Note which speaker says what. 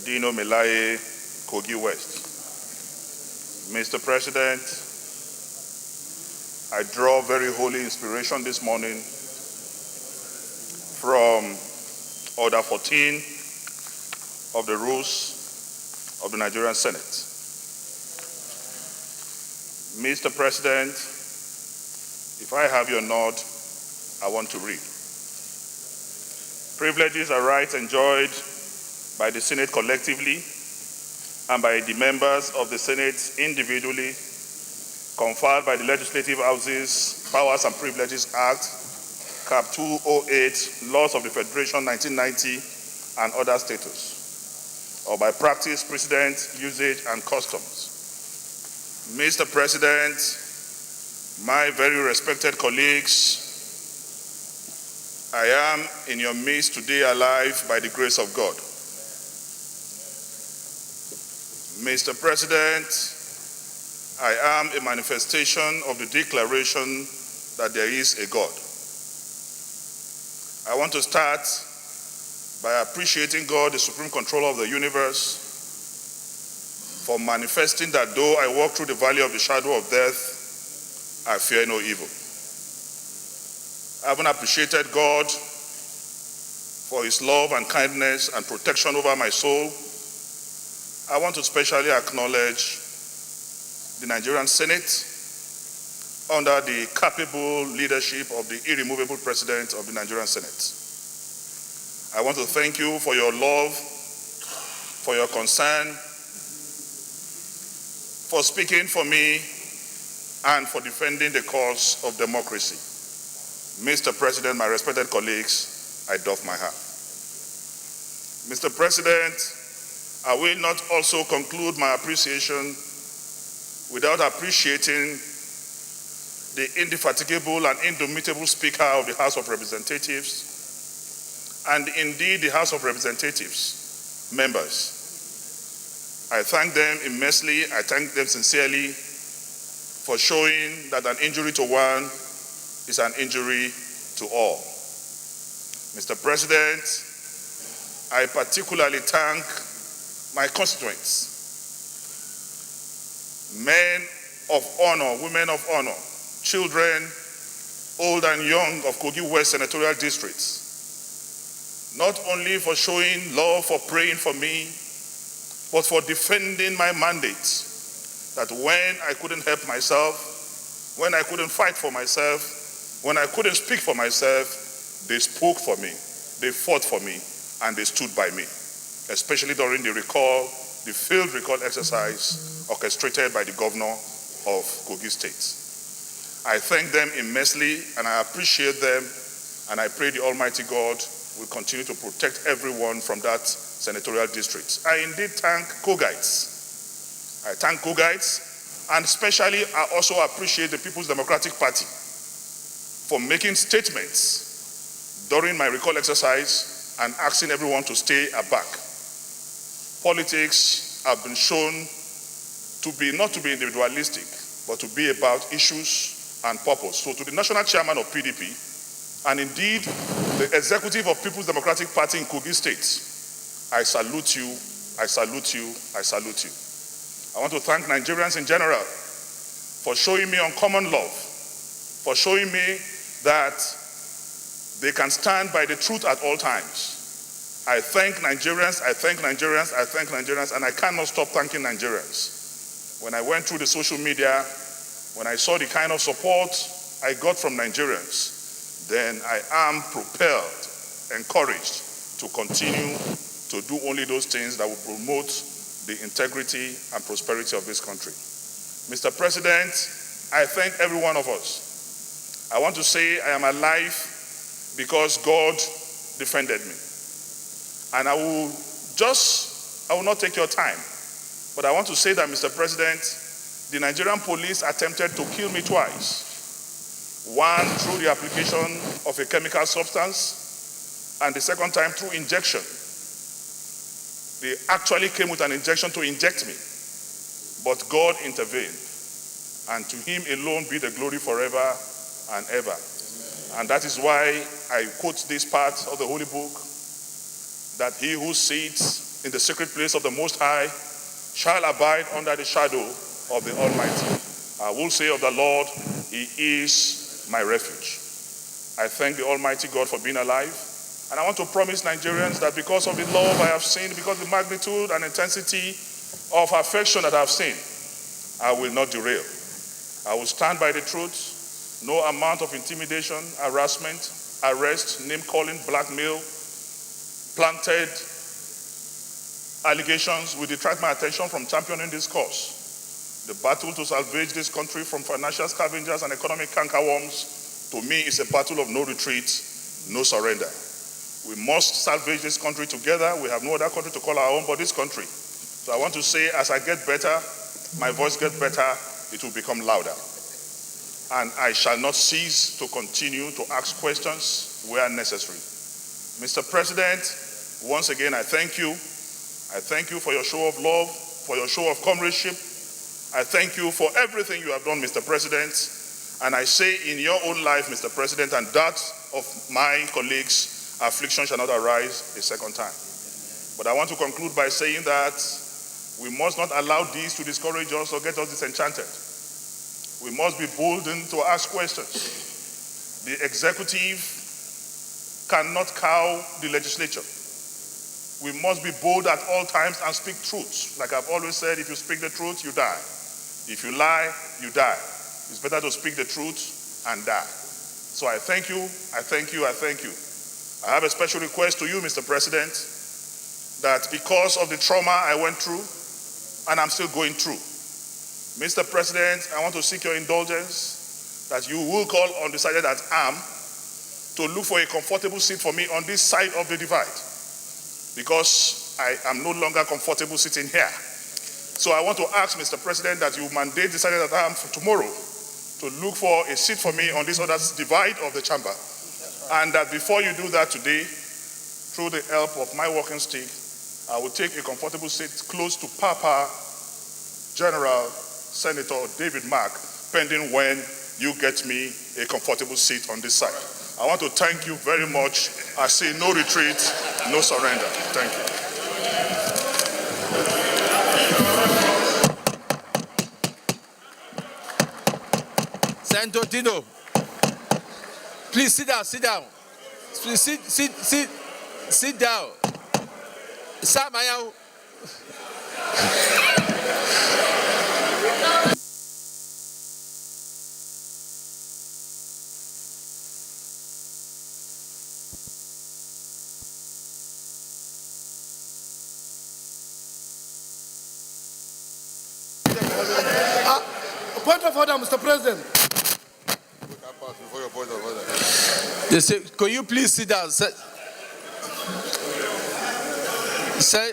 Speaker 1: Dino Melaye, Kogi West. Mr. President, I draw very holy inspiration this morning from Order 14 of the rules of the Nigerian Senate. Mr. President, if I have your nod, I want to read. Privileges are rights enjoyed by the Senate collectively and by the members of the Senate individually, conferred by the Legislative Houses Powers and Privileges Act, Cap 208, Laws of the Federation 1990, and other status, or by practice, precedent, usage, and customs. Mr. President, my very respected colleagues, I am in your midst today alive by the grace of God. Mr. President, I am a manifestation of the declaration that there is a God. I want to start by appreciating God, the supreme controller of the universe, for manifesting that though I walk through the valley of the shadow of death, I fear no evil. I haven't appreciated God for his love and kindness and protection over my soul. I want to especially acknowledge the Nigerian Senate under the capable leadership of the irremovable president of the Nigerian Senate. I want to thank you for your love, for your concern, for speaking for me, and for defending the cause of democracy. Mr. President, my respected colleagues, I doff my hat. Mr. President, I will not also conclude my appreciation without appreciating the indefatigable and indomitable Speaker of the House of Representatives, and indeed the House of Representatives members. I thank them immensely, I thank them sincerely for showing that an injury to one is an injury to all. Mr. President, I particularly thank my constituents, men of honor, women of honor, children, old and young of Kogi West Senatorial districts, not only for showing love, for praying for me, but for defending my mandate, that when I couldn't help myself, when I couldn't fight for myself, when I couldn't speak for myself, they spoke for me, they fought for me, and they stood by me, especially during the field recall exercise orchestrated by the governor of Kogi State. I thank them immensely and I appreciate them, and I pray the Almighty God will continue to protect everyone from that senatorial district. I indeed thank Kogites. I thank Kogites, and especially I also appreciate the People's Democratic Party for making statements during my recall exercise and asking everyone to stay aback. Politics have been shown to be not to be individualistic, but to be about issues and purpose. So to the national chairman of PDP, and indeed the executive of People's Democratic Party in Kogi State, I salute you, I salute you, I salute you. I want to thank Nigerians in general for showing me uncommon love, for showing me that they can stand by the truth at all times. I thank Nigerians, I thank Nigerians, I thank Nigerians, and I cannot stop thanking Nigerians. When I went through the social media, when I saw the kind of support I got from Nigerians, then I am propelled, encouraged to continue to do only those things that will promote the integrity and prosperity of this country. Mr. President, I thank every one of us. I want to say I am alive because God defended me. And I will not take your time, but I want to say that, Mr. President, the Nigerian police attempted to kill me twice. One through the application of a chemical substance, and the second time through injection. They actually came with an injection to inject me, but God intervened, and to him alone be the glory forever and ever. And that is why I quote this part of the Holy Book, that he who sits in the secret place of the Most High shall abide under the shadow of the Almighty. I will say of the Lord, He is my refuge. I thank the Almighty God for being alive. And I want to promise Nigerians that because of the love I have seen, because of the magnitude and intensity of affection that I have seen, I will not derail. I will stand by the truth. No amount of intimidation, harassment, arrest, name-calling, blackmail, planted allegations will detract my attention from championing this cause. The battle to salvage this country from financial scavengers and economic cankerworms, to me, is a battle of no retreat, no surrender. We must salvage this country together. We have no other country to call our own but this country. So I want to say, as I get better, my voice gets better, it will become louder. And I shall not cease to continue to ask questions where necessary. Mr. President, once again, I thank you. I thank you for your show of love, for your show of comradeship. I thank you for everything you have done, Mr. President. And I say in your own life, Mr. President, and that of my colleagues, affliction shall not arise a second time. But I want to conclude by saying that we must not allow these to discourage us or get us disenchanted. We must be boldened to ask questions. The executive cannot cow the legislature. We must be bold at all times and speak truth. Like I've always said, if you speak the truth, you die. If you lie, you die. It's better to speak the truth and die. So I thank you, I thank you, I thank you. I have a special request to you, Mr. President, that because of the trauma I went through, and I'm still going through, Mr. President, I want to seek your indulgence that you will call on the side that I am to look for a comfortable seat for me on this side of the divide, because I am no longer comfortable sitting here. So I want to ask, Mr. President, that you mandate the side that I am for tomorrow to look for a seat for me on this other divide of the chamber. And that before you do that today, through the help of my walking stick, I will take a comfortable seat close to Papa General Senator David Mark, pending when you get me a comfortable seat on this side. I want to thank you very much. I say no retreat, no surrender. Thank you.
Speaker 2: Senator Dino, please sit down, sit down. Please sit down. Sir, Maya.
Speaker 3: Point of order, Mr. President.
Speaker 4: Before your point of order.
Speaker 2: They say, could you please sit down? Say,